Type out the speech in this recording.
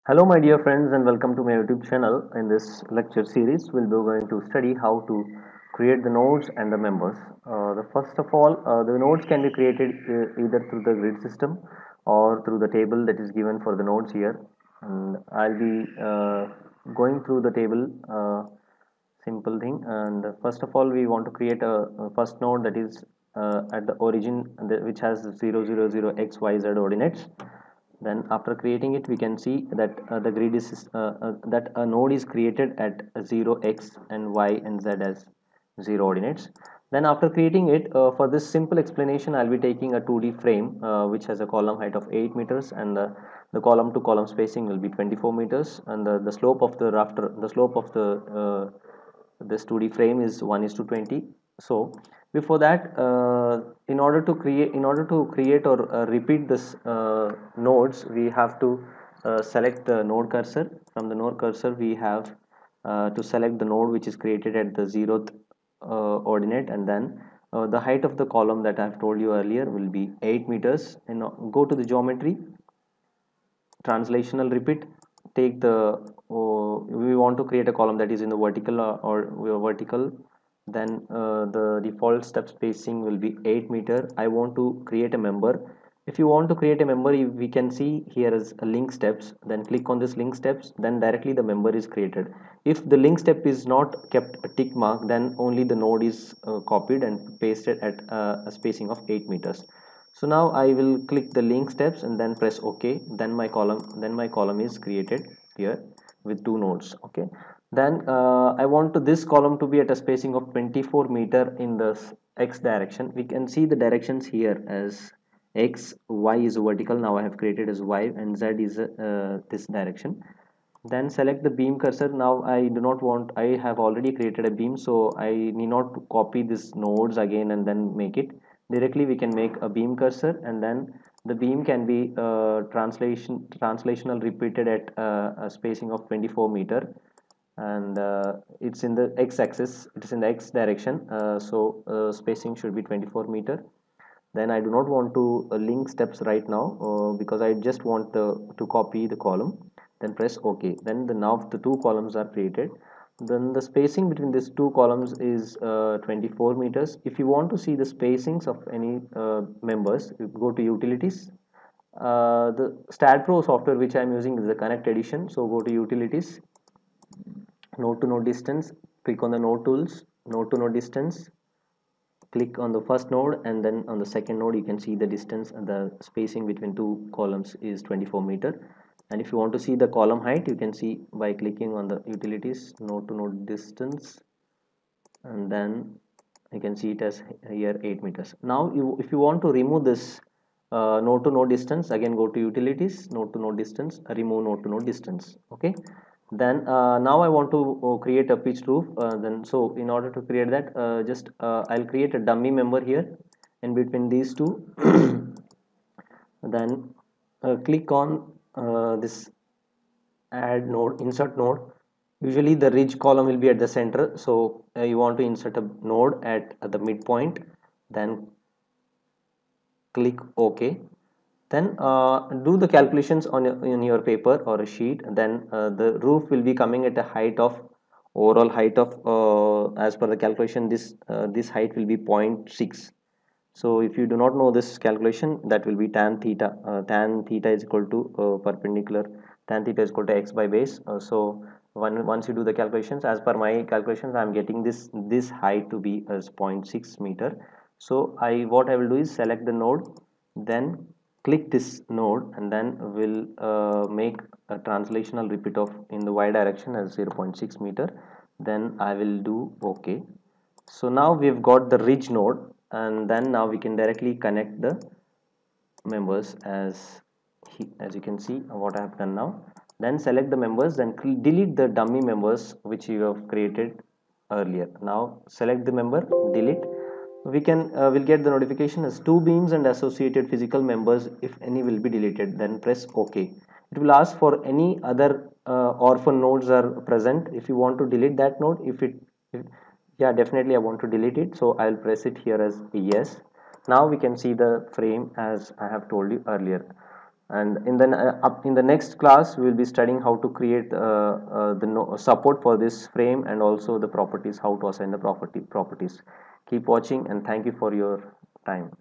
Hello, my dear friends, and welcome to my YouTube channel. In this lecture series, we'll be going to study how to create the nodes and the members. The first of all, the nodes can be created either through the grid system or through the table that is given for the nodes here. And I'll be going through the table. Simple thing. And first of all, we want to create a first node that is at the origin, which has 0, 0, 0 x, y, z ordinates. Then after creating it, we can see that the grid is that a node is created at 0 x and y and z as 0 ordinates. Then after creating it, for this simple explanation, I'll be taking a 2D frame which has a column height of 8 meters, and the column to column spacing will be 24 meters, and the slope of the rafter, the slope of the this 2D frame is 1 is to 20. So before that, in order to create or repeat this nodes, we have to select the node cursor. From the node cursor, we have to select the node which is created at the zeroth ordinate, and then the height of the column that I've told you earlier will be 8 meters. And go to the geometry, translational repeat, take the we want to create a column that is in the vertical, or vertical. Then the default step spacing will be 8 meter. I want to create a member. If you want to create a member, we can see here is a link steps. Then click on this link steps, then directly the member is created. If the link step is not kept a tick mark, then only the node is copied and pasted at a spacing of 8 meters. So now I will click the link steps and then press OK. Then my column is created here with two nodes. Okay. Then I want to this column to be at a spacing of 24 meter in the x direction. We can see the directions here as x, y is vertical. Now I have created as y, and z is this direction. Then select the beam cursor. Now I do not want, I have already created a beam, so I need not to copy these nodes again and then make it. Directly we can make a beam cursor, and then the beam can be translational repeated at a spacing of 24 meter, and it's in the x-axis, it is in the x direction, so spacing should be 24 meter. Then I do not want to link steps right now because I just want to copy the column. Then press OK. Then now the two columns are created. Then the spacing between these two columns is 24 meters. If you want to see the spacings of any members, you go to utilities. The StatPro software which I am using is the Connect Edition. So go to utilities, node to node distance, click on the node tools, node to node distance, click on the first node, and then on the second node you can see the distance, and the spacing between two columns is 24 meter. And if you want to see the column height, you can see by clicking on the utilities, node to node distance, and then you can see it as here 8 meters. Now if you want to remove this node to node distance, again go to utilities, node to node distance, remove node to node distance. Okay. Then now I want to create a pitch roof. Then so in order to create that, just I'll create a dummy member here in between these two. Then click on this add node, insert node. Usually the ridge column will be at the center, so you want to insert a node at the midpoint. Then click OK. Then do the calculations on your paper or a sheet. Then the roof will be coming at a height of, overall height of, as per the calculation, this height will be 0.6. So if you do not know this calculation, that will be tan theta. Tan theta is equal to perpendicular, tan theta is equal to x by base. So once you do the calculations, as per my calculations, I am getting this height to be as 0.6 meter. So what I will do is select the node, then click this node, and then we'll make a translational repeat of in the y direction as 0.6 meter. Then I will do OK. So now we've got the ridge node, and then now we can directly connect the members as you can see what I have done now. Then select the members, then delete the dummy members which you have created earlier. Now select the member, delete. We can will get the notification as two beams and associated physical members if any will be deleted. Then press OK. It will ask for any other orphan nodes are present. If you want to delete that node, if yeah, definitely I want to delete it, so I'll press it here as yes. Now we can see the frame as I have told you earlier. and in the up in the next class we will be studying how to create the support for this frame, and also the properties, how to assign the properties. Keep watching, and thank you for your time.